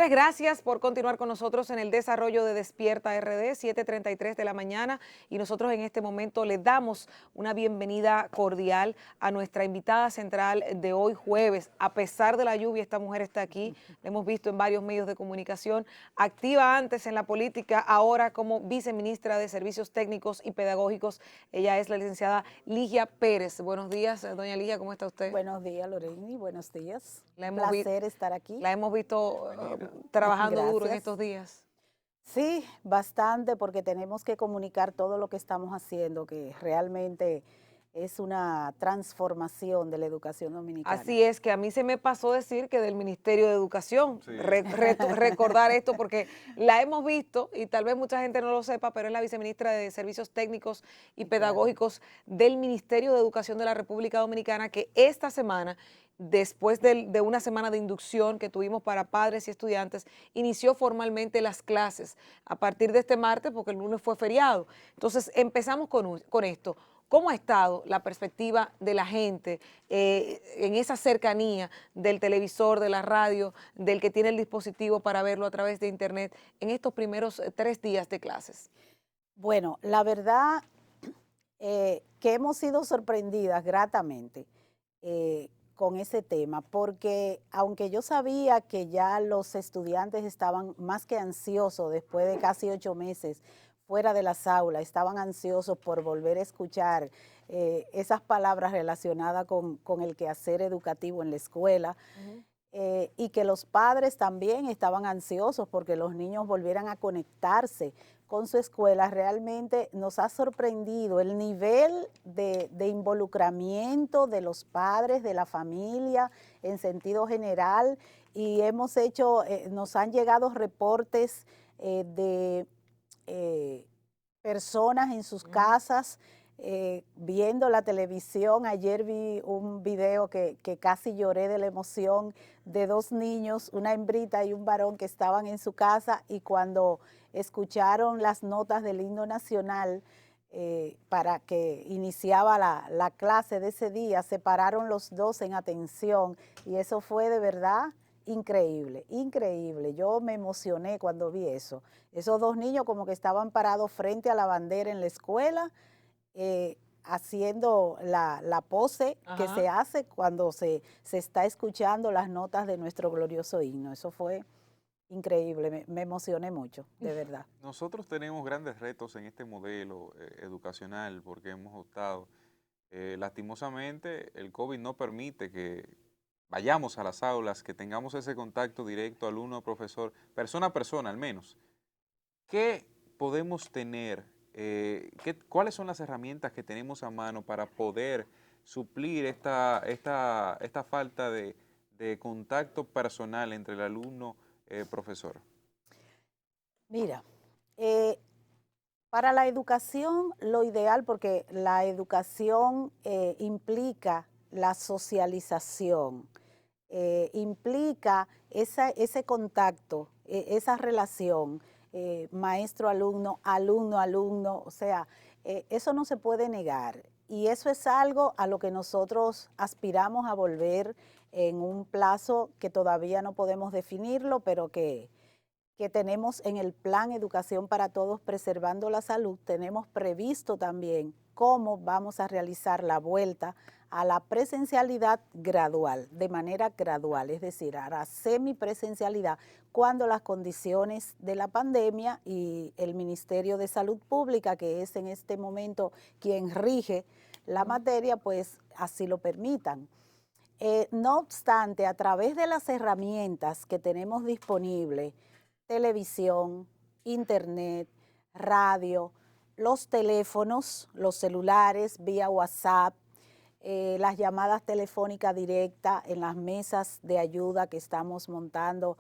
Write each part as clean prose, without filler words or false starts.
Señores, gracias por continuar con nosotros en el desarrollo de Despierta RD, 7:33 de la mañana, y nosotros en este momento le damos una bienvenida cordial a nuestra invitada central de hoy jueves. A pesar de la lluvia, esta mujer está aquí, la hemos visto en varios medios de comunicación, activa antes en la política, ahora como viceministra de Servicios Técnicos y Pedagógicos. Ella es la licenciada Ligia Pérez. Buenos días, doña Ligia, ¿cómo está usted? Buenos días, Loreni, buenos días. La Un hemos vi- placer estar aquí. la hemos visto trabajando duro en Gracias. estos días. Sí, bastante, porque tenemos que comunicar todo lo que estamos haciendo, que realmente es una transformación de la educación dominicana. Así es, que a mí se me pasó decir que del Ministerio de Educación, sí. Recordar esto porque la hemos visto y tal vez mucha gente no lo sepa, pero es la viceministra de Servicios Técnicos y Pedagógicos del Ministerio de Educación de la República Dominicana, que esta semana, después de una semana de inducción que tuvimos para padres y estudiantes, inició formalmente las clases a partir de este martes, porque el lunes fue feriado. Entonces empezamos con esto. ¿Cómo ha estado la perspectiva de la gente en esa cercanía del televisor, de la radio, del que tiene el dispositivo para verlo a través de internet en estos primeros 3 días de clases? Bueno, la verdad que hemos sido sorprendidas gratamente con ese tema, porque aunque yo sabía que ya los estudiantes estaban más que ansiosos después de casi 8 meses fuera de las aulas, estaban ansiosos por volver a escuchar esas palabras relacionadas con el quehacer educativo en la escuela. Y que los padres también estaban ansiosos porque los niños volvieran a conectarse con su escuela. Realmente nos ha sorprendido el nivel de involucramiento de los padres, de la familia en sentido general, y hemos hecho, nos han llegado reportes de personas en sus casas viendo la televisión. Ayer vi un video que casi lloré de la emoción, de 2 niños, una hembrita y un varón, que estaban en su casa, y cuando escucharon las notas del himno nacional para que iniciaba la clase de ese día, se pararon los dos en atención, y eso fue de verdad increíble, increíble. Yo me emocioné cuando vi eso. Esos 2 niños como que estaban parados frente a la bandera en la escuela, haciendo la pose que se hace cuando se está escuchando las notas de nuestro glorioso himno. Eso fue increíble, me emocioné mucho, de verdad. Nosotros tenemos grandes retos en este modelo educacional porque hemos optado. Lastimosamente, el COVID no permite que vayamos a las aulas, que tengamos ese contacto directo alumno-profesor, persona a persona al menos. ¿Qué podemos tener? ¿Cuáles son las herramientas que tenemos a mano para poder suplir esta falta de contacto personal entre el alumno y profesor? Mira, para la educación lo ideal, porque la educación implica la socialización, implica ese contacto, esa relación, maestro-alumno, alumno-alumno, o sea, eso no se puede negar. Y eso es algo a lo que nosotros aspiramos a volver en un plazo que todavía no podemos definirlo, pero que tenemos en el plan Educación para Todos, Preservando la Salud. Tenemos previsto también cómo vamos a realizar la vuelta a la presencialidad gradual, de manera gradual, es decir, a la semipresencialidad, cuando las condiciones de la pandemia y el Ministerio de Salud Pública, que es en este momento quien rige la materia, pues así lo permitan. No obstante, a través de las herramientas que tenemos disponibles, televisión, internet, radio, los teléfonos, los celulares, vía WhatsApp, las llamadas telefónicas directas en las mesas de ayuda que estamos montando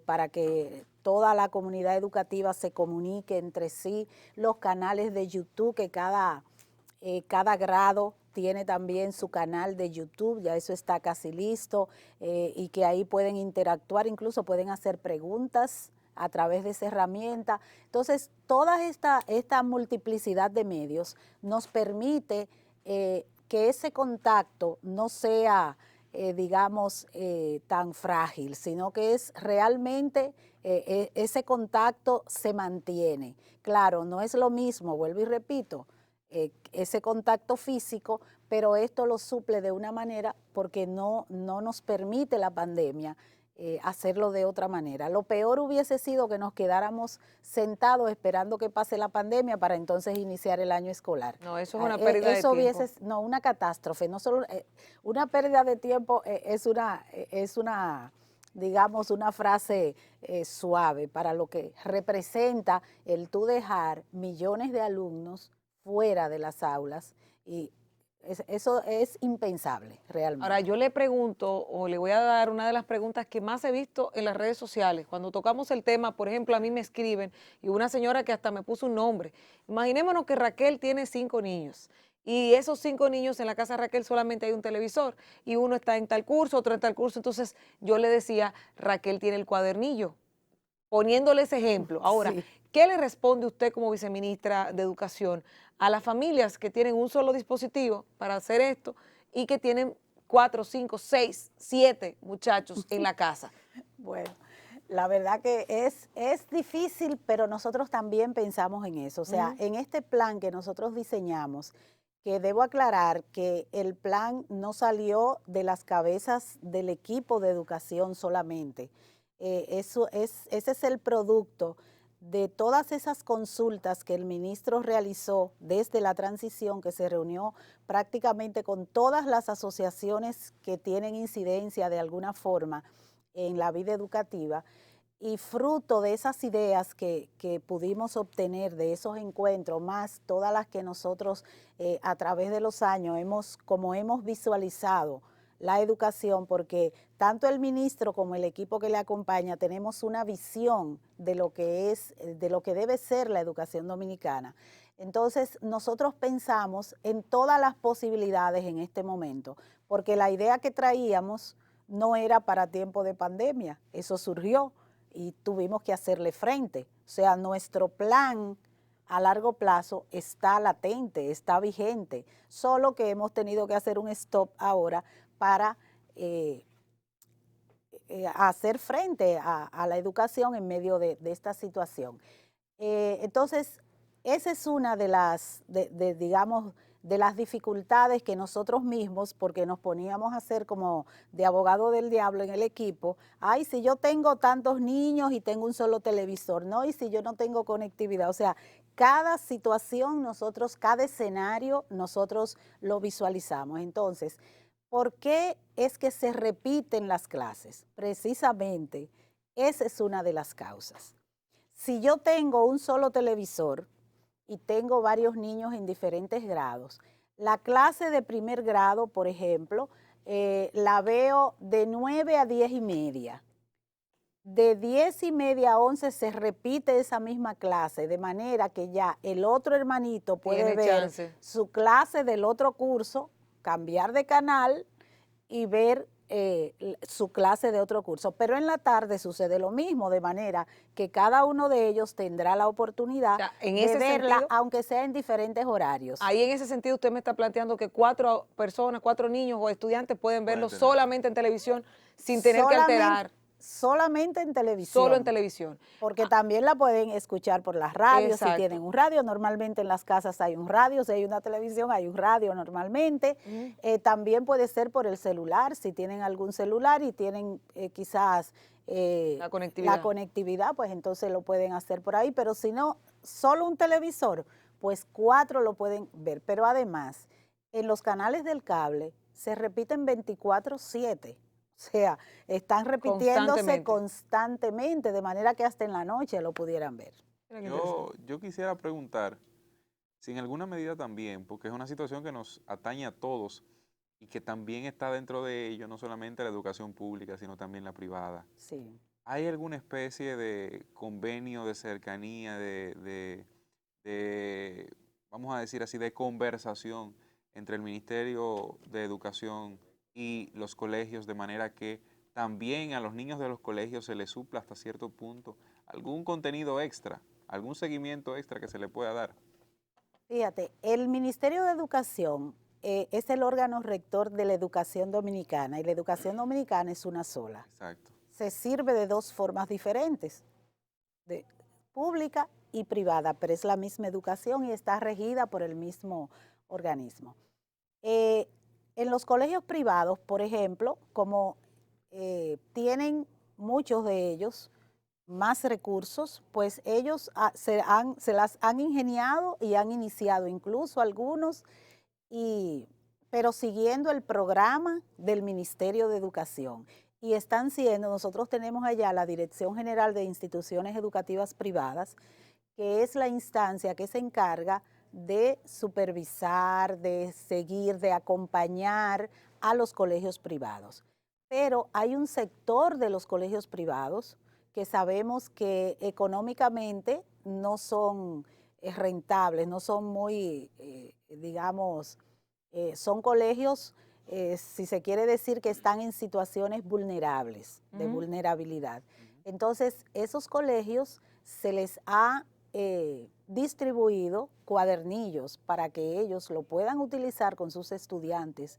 para que toda la comunidad educativa se comunique entre sí, los canales de YouTube, que cada grado tiene también su canal de YouTube, ya eso está casi listo, y que ahí pueden interactuar, incluso pueden hacer preguntas a través de esa herramienta. Entonces, toda esta multiplicidad de medios nos permite que ese contacto no sea digamos, tan frágil, sino que es realmente ese contacto se mantiene. Claro, no es lo mismo, vuelvo y repito, ese contacto físico, pero esto lo suple de una manera porque no nos permite la pandemia hacerlo de otra manera. Lo peor hubiese sido que nos quedáramos sentados esperando que pase la pandemia para entonces iniciar el año escolar. No, eso es una pérdida de tiempo. No, una catástrofe, no solo una pérdida de tiempo digamos, una frase suave para lo que representa el tú dejar millones de alumnos fuera de las aulas y eso es impensable realmente. Ahora, yo le pregunto, o le voy a dar una de las preguntas que más he visto en las redes sociales. Cuando tocamos el tema, por ejemplo, a mí me escriben, y una señora que hasta me puso un nombre. Imaginémonos que Raquel tiene 5 niños, y esos 5 niños en la casa de Raquel solamente hay un televisor, y uno está en tal curso, otro en tal curso. Entonces, yo le decía, Raquel tiene el cuadernillo, poniéndole ese ejemplo. Ahora, Sí. ¿qué le responde usted como viceministra de Educación a las familias que tienen un solo dispositivo para hacer esto y que tienen 4, 5, 6, 7 muchachos en la casa? Bueno, la verdad que es difícil, pero nosotros también pensamos en eso. O sea, en este plan que nosotros diseñamos, que debo aclarar que el plan no salió de las cabezas del equipo de educación solamente. Ese es el producto de todas esas consultas que el ministro realizó desde la transición, que se reunió prácticamente con todas las asociaciones que tienen incidencia de alguna forma en la vida educativa, y fruto de esas ideas que pudimos obtener de esos encuentros, más todas las que nosotros a través de los años hemos visualizado la educación, porque tanto el ministro como el equipo que le acompaña tenemos una visión de lo que debe ser la educación dominicana. Entonces, nosotros pensamos en todas las posibilidades en este momento, porque la idea que traíamos no era para tiempo de pandemia, eso surgió y tuvimos que hacerle frente. O sea, nuestro plan a largo plazo está latente, está vigente, solo que hemos tenido que hacer un stop ahora para hacer frente a la educación en medio de esta situación. Entonces, esa es una de las, digamos, de las dificultades que nosotros mismos, porque nos poníamos a hacer como de abogado del diablo en el equipo, ay, si yo tengo tantos niños y tengo un solo televisor, ¿no? Y si yo no tengo conectividad, o sea, cada situación nosotros, cada escenario nosotros lo visualizamos. Entonces, ¿por qué es que se repiten las clases? Precisamente, esa es una de las causas. Si yo tengo un solo televisor y tengo varios niños en diferentes grados, la clase de primer grado, por ejemplo, la veo de 9 a 10 y media. De 10 y media a 11 se repite esa misma clase, de manera que ya el otro hermanito puede ver su clase del otro curso, cambiar de canal y ver su clase de otro curso. Pero en la tarde sucede lo mismo, de manera que cada uno de ellos tendrá la oportunidad de verla, aunque sea en diferentes horarios. Ahí en ese sentido usted me está planteando que 4 personas, 4 niños o estudiantes pueden verlo solamente en televisión sin tener que alterar. Solamente en televisión. Solo en televisión. Porque también la pueden escuchar por las radios, exacto, si tienen un radio. Normalmente en las casas hay un radio, si hay una televisión hay un radio normalmente. También puede ser por el celular, si tienen algún celular y tienen quizás la conectividad, pues entonces lo pueden hacer por ahí. Pero si no, solo un televisor, pues 4 lo pueden ver. Pero además, en los canales del cable se repiten 24/7. O sea, están repitiéndose constantemente, de manera que hasta en la noche lo pudieran ver. Yo quisiera preguntar si en alguna medida también, porque es una situación que nos atañe a todos y que también está dentro de ello, no solamente la educación pública, sino también la privada. Sí. ¿Hay alguna especie de convenio de cercanía, vamos a decir así, de conversación entre el Ministerio de Educación y los colegios, de manera que también a los niños de los colegios se les supla hasta cierto punto algún contenido extra, algún seguimiento extra que se le pueda dar? Fíjate, el Ministerio de Educación es el órgano rector de la educación dominicana y la educación dominicana es una sola. Exacto. Se sirve de dos formas diferentes, de pública y privada, pero es la misma educación y está regida por el mismo organismo. En los colegios privados, por ejemplo, como tienen muchos de ellos más recursos, pues ellos se las han ingeniado y han iniciado incluso algunos, pero siguiendo el programa del Ministerio de Educación. Y están siendo, nosotros tenemos allá la Dirección General de Instituciones Educativas Privadas, que es la instancia que se encarga de supervisar, de seguir, de acompañar a los colegios privados. Pero hay un sector de los colegios privados que sabemos que económicamente no son rentables, no son muy, digamos, son colegios, si se quiere decir, que están en situaciones vulnerables, de vulnerabilidad. Entonces, esos colegios se les ha distribuido cuadernillos para que ellos lo puedan utilizar con sus estudiantes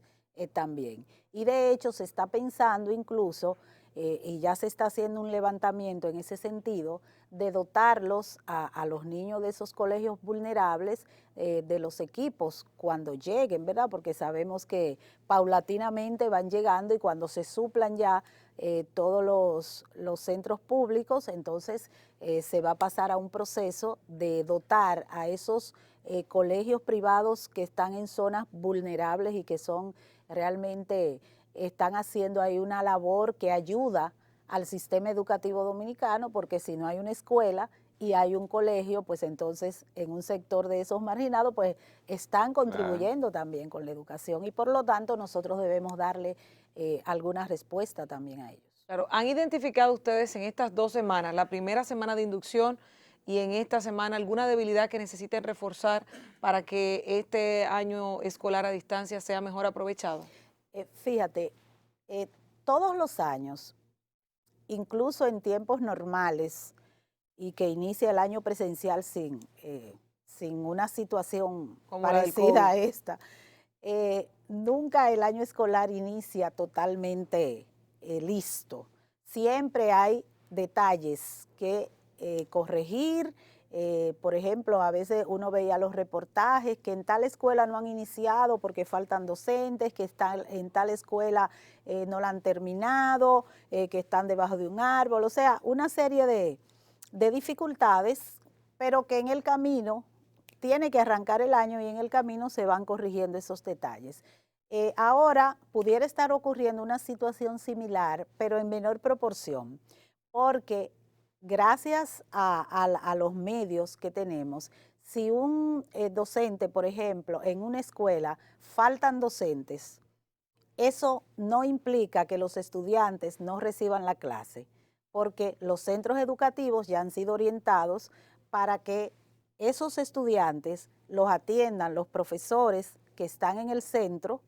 también. Y de hecho se está pensando incluso, y ya se está haciendo un levantamiento en ese sentido, de dotarlos a los niños de esos colegios vulnerables de los equipos cuando lleguen, ¿verdad? Porque sabemos que paulatinamente van llegando y cuando se suplan ya todos los centros públicos, entonces se va a pasar a un proceso de dotar a esos colegios privados que están en zonas vulnerables y que son realmente, están haciendo ahí una labor que ayuda al sistema educativo dominicano, porque si no hay una escuela y hay un colegio, pues entonces en un sector de esos marginados, pues están contribuyendo también con la educación y por lo tanto nosotros debemos darle alguna respuesta también a ellos. Claro, ¿han identificado ustedes en estas 2 semanas, la primera semana de inducción y en esta semana, alguna debilidad que necesiten reforzar para que este año escolar a distancia sea mejor aprovechado? Fíjate, todos los años, incluso en tiempos normales y que inicia el año presencial sin una situación Como la del parecida a COVID. esta, nunca el año escolar inicia totalmente listo. Siempre hay detalles que corregir. Por ejemplo, a veces uno veía los reportajes que en tal escuela no han iniciado porque faltan docentes, que en tal escuela no la han terminado, que están debajo de un árbol, o sea, una serie de dificultades, pero que en el camino tiene que arrancar el año y en el camino se van corrigiendo esos detalles. Ahora pudiera estar ocurriendo una situación similar, pero en menor proporción, porque gracias a los medios que tenemos, si un docente, por ejemplo, en una escuela faltan docentes, eso no implica que los estudiantes no reciban la clase, porque los centros educativos ya han sido orientados para que esos estudiantes los atiendan los profesores que están en el centro,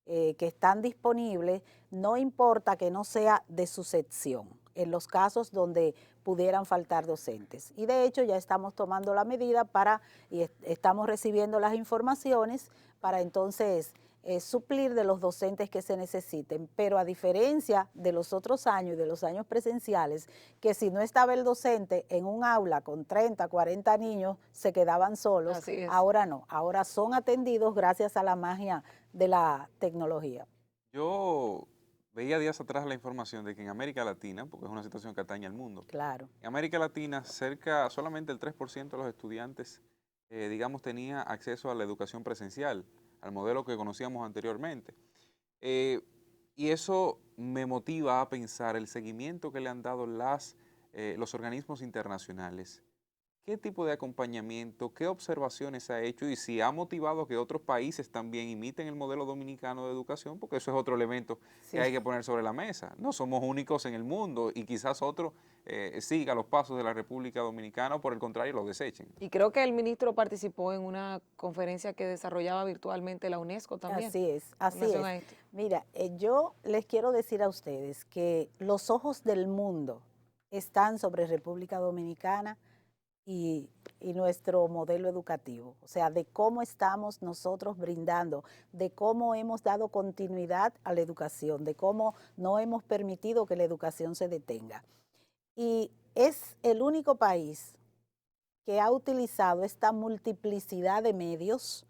que están disponibles, no importa que no sea de su sección, en los casos donde pudieran faltar docentes. Y de hecho ya estamos tomando la medida y estamos recibiendo las informaciones para entonces suplir de los docentes que se necesiten, pero a diferencia de los otros años y de los años presenciales, que si no estaba el docente en un aula con 30, 40 niños, se quedaban solos, ahora no, ahora son atendidos gracias a la magia de la tecnología. Yo veía días atrás la información de que en América Latina, porque es una situación que atañe al mundo, Claro. en América Latina solamente el 3% de los estudiantes, digamos, tenía acceso a la educación presencial, al modelo que conocíamos anteriormente. Y eso me motiva a pensar el seguimiento que le han dado los organismos internacionales. ¿Qué tipo de acompañamiento, qué observaciones ha hecho y si ha motivado que otros países también imiten el modelo dominicano de educación? Porque eso es otro elemento que hay que poner sobre la mesa. No somos únicos en el mundo y quizás otro siga los pasos de la República Dominicana o por el contrario lo desechen. Y creo que el ministro participó en una conferencia que desarrollaba virtualmente la UNESCO también. Así es, así es. Mira, yo les quiero decir a ustedes que los ojos del mundo están sobre República Dominicana y nuestro modelo educativo, o sea, de cómo estamos nosotros brindando, de cómo hemos dado continuidad a la educación, de cómo no hemos permitido que la educación se detenga. Y es el único país que ha utilizado esta multiplicidad de medios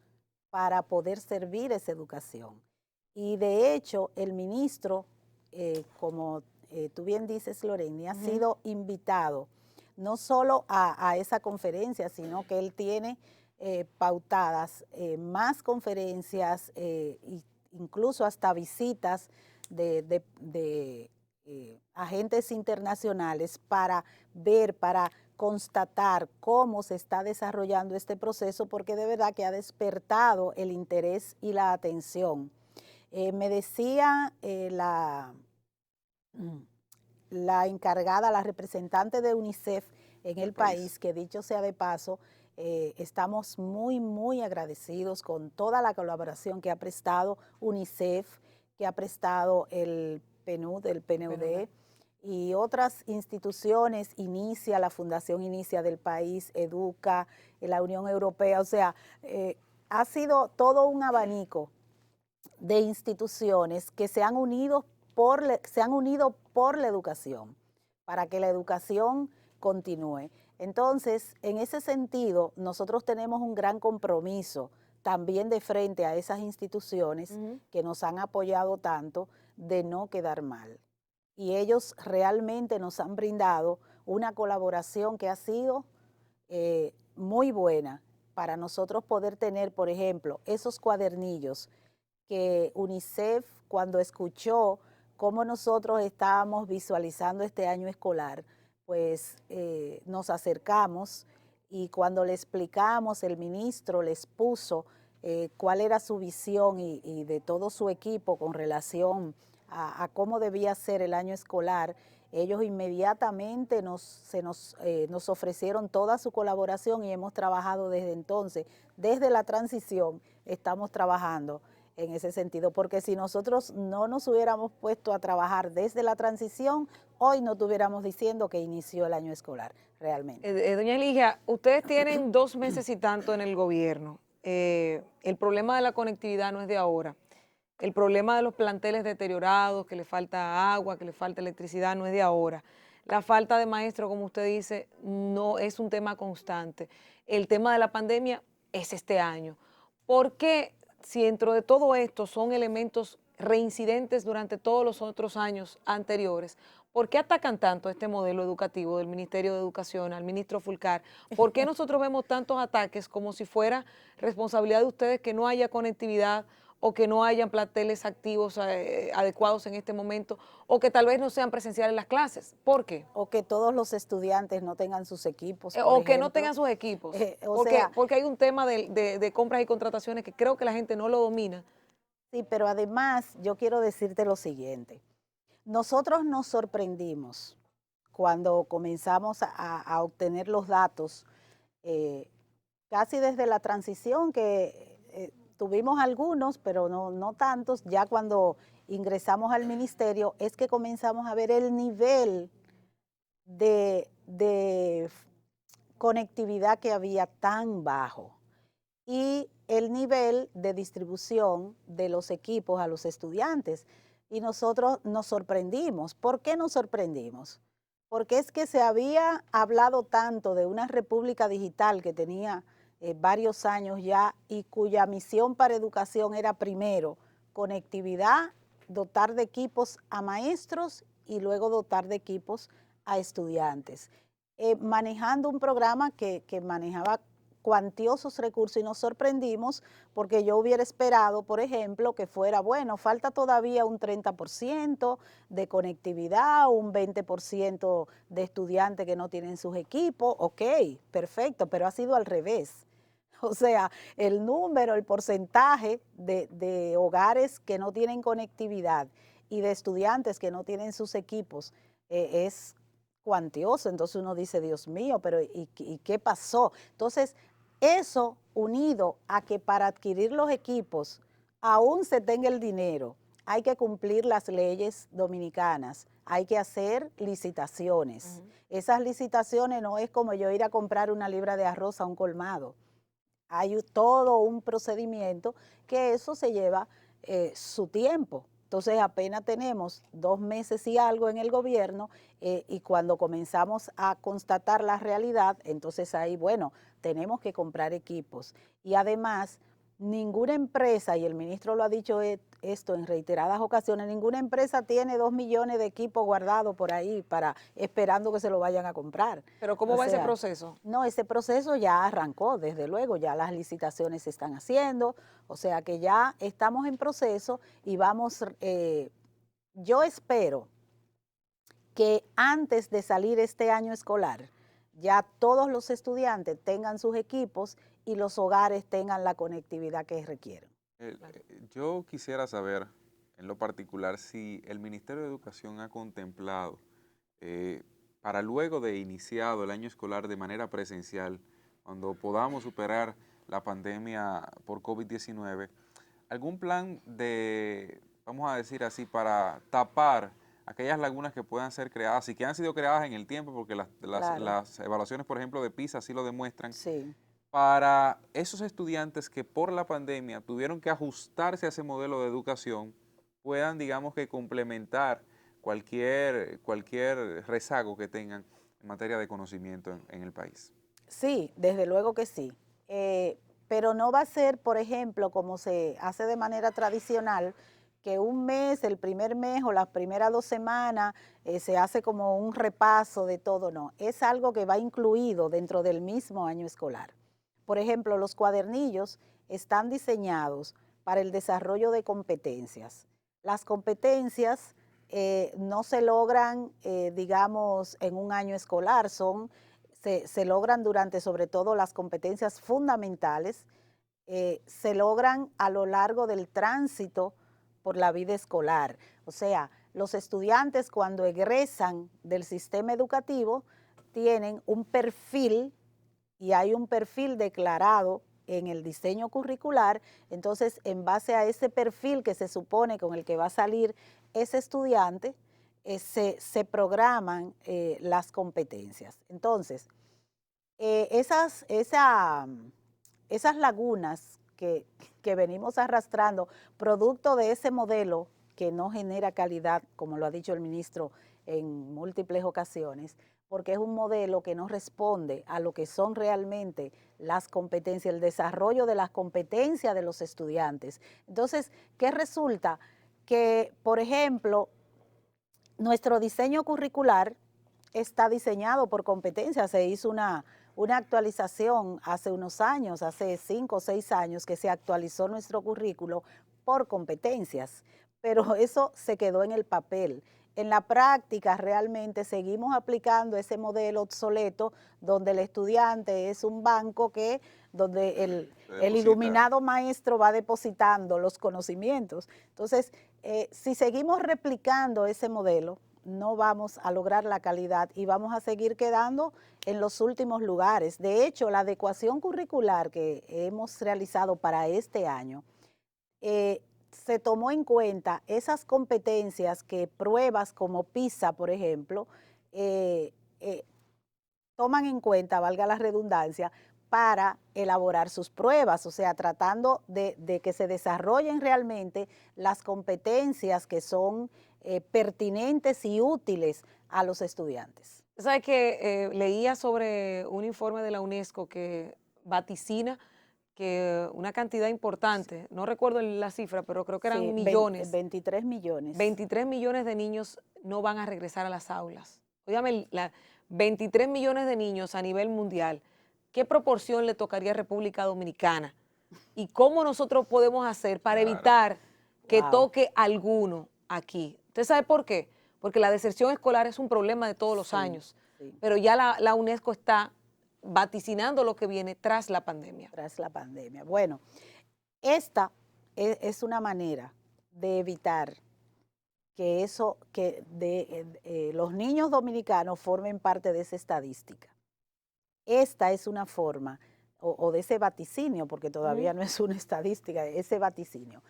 para poder servir esa educación. Y de hecho, el ministro, como tú bien dices, Loreni, ha sido invitado no solo a esa conferencia, sino que él tiene pautadas más conferencias, incluso hasta visitas de agentes internacionales para ver, para constatar cómo se está desarrollando este proceso, porque de verdad que ha despertado el interés y la atención. Me decía la encargada, la representante de UNICEF en el país, que dicho sea de paso, estamos muy, muy agradecidos con toda la colaboración que ha prestado UNICEF, que ha prestado el PNUD, el PNUD, y otras instituciones, la Fundación Inicia del país, Educa, la Unión Europea, o sea, ha sido todo un abanico de instituciones que se han unido por la educación, para que la educación continúe. Entonces, en ese sentido, nosotros tenemos un gran compromiso también de frente a esas instituciones que nos han apoyado tanto, de no quedar mal. Y ellos realmente nos han brindado una colaboración que ha sido muy buena para nosotros poder tener, por ejemplo, esos cuadernillos que UNICEF, cuando escuchó cómo nosotros estábamos visualizando este año escolar, pues nos acercamos, y cuando le explicamos, el ministro les puso cuál era su visión y de todo su equipo con relación a cómo debía ser el año escolar. Ellos inmediatamente nos ofrecieron toda su colaboración y hemos trabajado desde entonces. Desde la transición estamos trabajando en ese sentido, porque si nosotros no nos hubiéramos puesto a trabajar desde la transición, hoy no estuviéramos diciendo que inició el año escolar, realmente. Doña Eligia, ustedes tienen 2 meses y tanto en el gobierno. El problema de la conectividad no es de ahora. El problema de los planteles deteriorados, que le falta agua, que le falta electricidad, no es de ahora. La falta de maestros, como usted dice, no es un tema constante. El tema de la pandemia es este año. ¿Por qué, si dentro de todo esto son elementos reincidentes durante todos los otros años anteriores, por qué atacan tanto este modelo educativo del Ministerio de Educación, al ministro Fulcar? ¿Por qué nosotros vemos tantos ataques como si fuera responsabilidad de ustedes que no haya conectividad, o que no hayan planteles activos adecuados en este momento, o que tal vez no sean presenciales las clases? ¿Por qué? O que todos los estudiantes no tengan sus equipos, por O que ejemplo. no tengan sus equipos. O sea, porque hay un tema de compras y contrataciones que creo que la gente no lo domina. sí, pero además yo quiero decirte lo siguiente. Nosotros nos sorprendimos cuando comenzamos a obtener los datos, casi desde la transición, que tuvimos algunos, pero no tantos. Ya cuando ingresamos al ministerio es que comenzamos a ver el nivel de conectividad que había tan bajo y el nivel de distribución de los equipos a los estudiantes. Y nosotros nos sorprendimos. ¿Por qué nos sorprendimos? Porque es que se había hablado tanto de una república digital que tenía varios años ya, y cuya misión para educación era primero conectividad, dotar de equipos a maestros y luego dotar de equipos a estudiantes. Manejando un programa que manejaba cuantiosos recursos, y nos sorprendimos porque yo hubiera esperado, por ejemplo, que fuera, bueno, falta todavía un 30% de conectividad, un 20% de estudiantes que no tienen sus equipos. Ok, perfecto, pero ha sido al revés. O sea, el número, el porcentaje de hogares que no tienen conectividad y de estudiantes que no tienen sus equipos es cuantioso. Entonces uno dice, Dios mío, pero ¿y qué pasó? Entonces, eso unido a que para adquirir los equipos aún se tenga el dinero, hay que cumplir las leyes dominicanas, hay que hacer licitaciones. Esas licitaciones no es como yo ir a comprar una libra de arroz a un colmado. Hay todo un procedimiento que eso se lleva su tiempo. Entonces apenas tenemos 2 meses y algo en el gobierno y cuando comenzamos a constatar la realidad, entonces ahí, bueno, tenemos que comprar equipos. Y además, ninguna empresa, y el ministro lo ha dicho esto en reiteradas ocasiones, ninguna empresa tiene 2 millones de equipos guardados por ahí esperando que se lo vayan a comprar. Pero ¿cómo va ese proceso? No, ese proceso ya arrancó, desde luego, ya las licitaciones se están haciendo, o sea que ya estamos en proceso y vamos, yo espero que antes de salir este año escolar, ya todos los estudiantes tengan sus equipos y los hogares tengan la conectividad que requieren. Yo quisiera saber, en lo particular, si el Ministerio de Educación ha contemplado, para luego de iniciado el año escolar de manera presencial, cuando podamos superar la pandemia por COVID-19, algún plan de, vamos a decir así, para tapar aquellas lagunas que puedan ser creadas y que han sido creadas en el tiempo, porque Claro. las evaluaciones, por ejemplo, de PISA así lo demuestran, Sí. para esos estudiantes que por la pandemia tuvieron que ajustarse a ese modelo de educación, puedan, digamos que, complementar cualquier rezago que tengan en materia de conocimiento en el país. Sí, desde luego que sí. Pero no va a ser, por ejemplo, como se hace de manera tradicional, que un mes, el primer mes o las primeras 2 semanas se hace como un repaso de todo, no. Es algo que va incluido dentro del mismo año escolar. Por ejemplo, los cuadernillos están diseñados para el desarrollo de competencias. Las competencias no se logran, digamos, en un año escolar, se logran durante sobre todo las competencias fundamentales, se logran a lo largo del tránsito por la vida escolar. O sea, los estudiantes cuando egresan del sistema educativo tienen un perfil y hay un perfil declarado en el diseño curricular, entonces en base a ese perfil que se supone con el que va a salir ese estudiante, se programan las competencias. Entonces, esas lagunas que venimos arrastrando, producto de ese modelo que no genera calidad, como lo ha dicho el ministro en múltiples ocasiones, porque es un modelo que no responde a lo que son realmente las competencias, el desarrollo de las competencias de los estudiantes. Entonces, ¿qué resulta? Que, por ejemplo, nuestro diseño curricular está diseñado por competencias. Se hizo una actualización hace unos años, hace 5 o 6 años, que se actualizó nuestro currículo por competencias, pero eso se quedó en el papel. En la práctica realmente seguimos aplicando ese modelo obsoleto donde el estudiante es un banco donde el iluminado maestro va depositando los conocimientos. Entonces, si seguimos replicando ese modelo, no vamos a lograr la calidad y vamos a seguir quedando en los últimos lugares. De hecho, la adecuación curricular que hemos realizado para este año, se tomó en cuenta esas competencias que pruebas como PISA, por ejemplo, toman en cuenta, valga la redundancia, para elaborar sus pruebas, o sea, tratando de que se desarrollen realmente las competencias que son pertinentes y útiles a los estudiantes. ¿Sabes que leía sobre un informe de la UNESCO que vaticina que una cantidad importante, no recuerdo la cifra, pero creo que eran Sí, millones, 23 millones. 23 millones de niños no van a regresar a las aulas? Óigame, 23 millones de niños a nivel mundial, ¿qué proporción le tocaría a República Dominicana? ¿Y cómo nosotros podemos hacer para evitar que toque alguno aquí? ¿Usted sabe por qué? Porque la deserción escolar es un problema de todos los años, pero ya la UNESCO está vaticinando lo que viene tras la pandemia. Tras la pandemia. Bueno, esta es una manera de evitar que los niños dominicanos formen parte de esa estadística. Esta es una forma, o de ese vaticinio, porque todavía no es una estadística, ese vaticinio.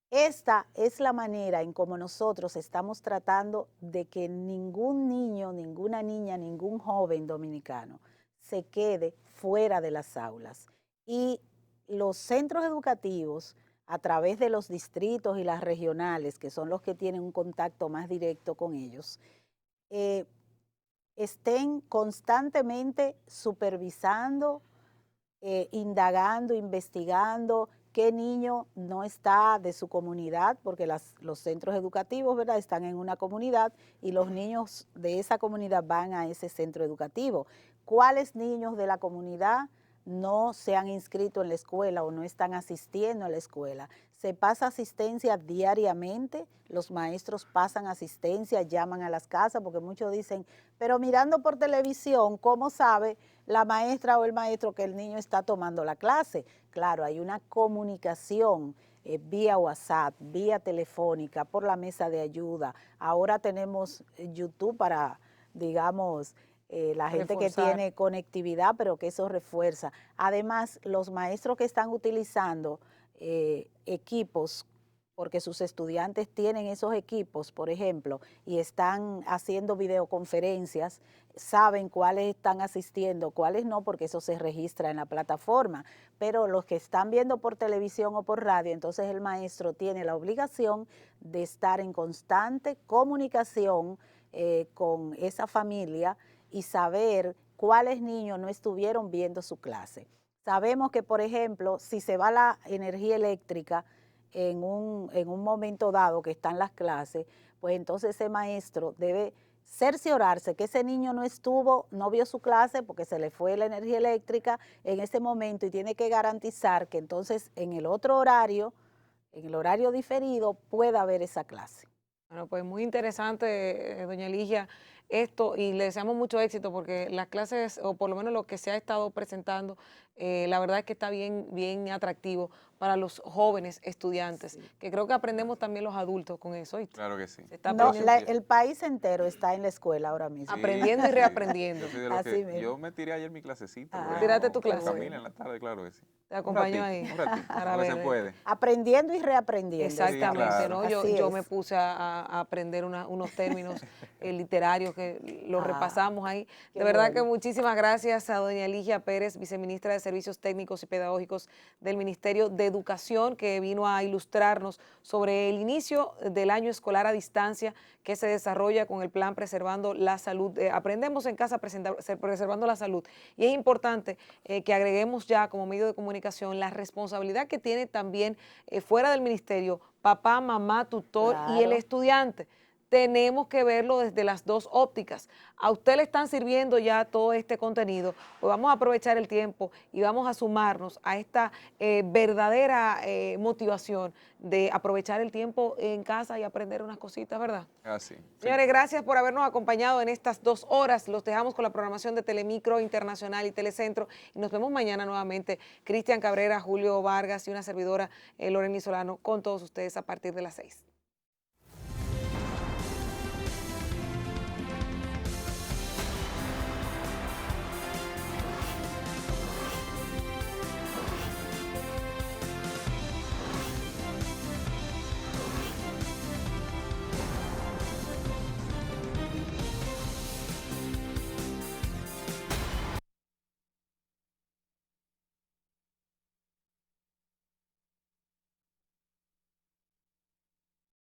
Esta es la manera en cómo nosotros estamos tratando de que ningún niño, ninguna niña, ningún joven dominicano se quede fuera de las aulas. Y los centros educativos, a través de los distritos y las regionales, que son los que tienen un contacto más directo con ellos, eh, estén constantemente supervisando, indagando, investigando qué niño no está de su comunidad, porque los centros educativos, ¿verdad?, están en una comunidad y los niños de esa comunidad van a ese centro educativo. ¿Cuáles niños de la comunidad no se han inscrito en la escuela o no están asistiendo a la escuela? Se pasa asistencia diariamente, los maestros pasan asistencia, llaman a las casas, porque muchos dicen, pero mirando por televisión, ¿cómo sabe la maestra o el maestro que el niño está tomando la clase? Claro, hay una comunicación vía WhatsApp, vía telefónica, por la mesa de ayuda. Ahora tenemos YouTube para, digamos, la gente que tiene conectividad, pero que eso refuerza. Además, los maestros que están utilizando equipos, porque sus estudiantes tienen esos equipos, por ejemplo, y están haciendo videoconferencias, saben cuáles están asistiendo, cuáles no, porque eso se registra en la plataforma. Pero los que están viendo por televisión o por radio, entonces el maestro tiene la obligación de estar en constante comunicación con esa familia y saber cuáles niños no estuvieron viendo su clase. Sabemos que, por ejemplo, si se va la energía eléctrica en un momento dado que están las clases, pues entonces ese maestro debe cerciorarse que ese niño no vio su clase porque se le fue la energía eléctrica en ese momento y tiene que garantizar que entonces en el otro horario, en el horario diferido, pueda haber esa clase. Bueno, pues muy interesante, doña Ligia, esto, y le deseamos mucho éxito porque las clases, o por lo menos lo que se ha estado presentando, la verdad es que está bien, bien atractivo para los jóvenes estudiantes, Sí. que creo que aprendemos también los adultos con eso, ¿oíste? Claro que sí. Se está No, aprendiendo, el país entero está en la escuela ahora mismo. aprendiendo y reaprendiendo. Yo soy de los Así que, mismo. yo me tiré ayer mi clasecita. Ah, por ahí, tiraste tu con clase. Camila en la tarde, claro que sí. Te acompaño un ahí. ratito, un ratito, Para porque se ver, puede. Aprendiendo y reaprendiendo. Exactamente, claro. ¿no? Así Yo es. me puse a aprender unos términos literarios que los repasamos ahí. Qué De verdad que bueno. muchísimas gracias a doña Ligia Pérez, viceministra de Servicios Técnicos y Pedagógicos del Ministerio de Educación, que vino a ilustrarnos sobre el inicio del año escolar a distancia que se desarrolla con el plan Preservando la Salud. Aprendemos en casa preservando la salud. Y es importante que agreguemos ya como medio de comunicación la responsabilidad que tiene también fuera del ministerio, papá, mamá, tutor y el Claro. estudiante. Tenemos que verlo desde las dos ópticas. A usted le están sirviendo ya todo este contenido, pues vamos a aprovechar el tiempo y vamos a sumarnos a esta verdadera motivación de aprovechar el tiempo en casa y aprender unas cositas, ¿verdad? Así. Señores, gracias por habernos acompañado en estas 2 horas. Los dejamos con la programación de Telemicro Internacional y Telecentro y nos vemos mañana nuevamente. Cristian Cabrera, Julio Vargas y una servidora, Loreni Solano, con todos ustedes a partir de las 6.